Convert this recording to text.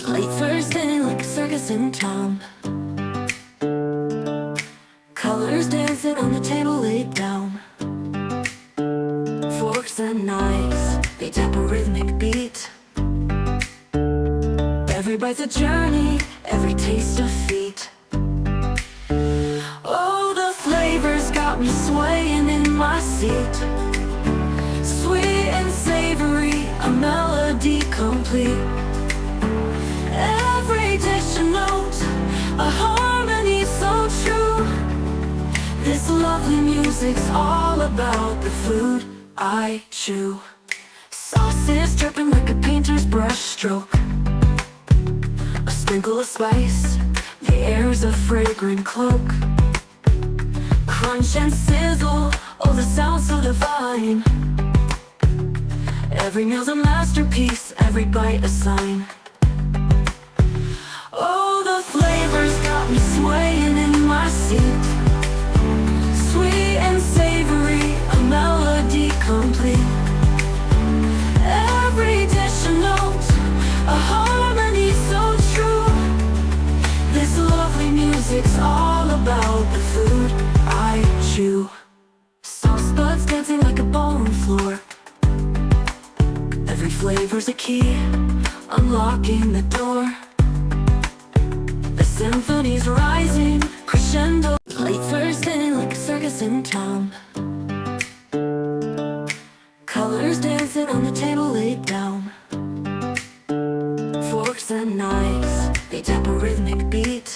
Late Thursday like a circus in town. Colors dancing on the table laid down. Forks and knives, they tap a rhythmic beat. Every bite's a journey, every taste a feat. Oh, the flavors got me swaying in my seat. Sweet and savory, a melody complete. Every dish a note, a harmony so true. This lovely music's all about the food I chew. Sauces dripping like a painter's brush stroke. A sprinkle of spice, the air's a fragrant cloak. Crunch and sizzle, oh the sound so divine. Every meal's a masterpiece, every bite a sign. Oh, the flavors got me swaying in my seat. Sweet and savory, a melody complete. Every dish a note, a harmony so true. This lovely music's all about the food I chew. Sauce buds dancing like a ballroom floor. Every flavor's a key, unlocking the door. The symphony's rising, crescendo. Late Thursday like a circus in town.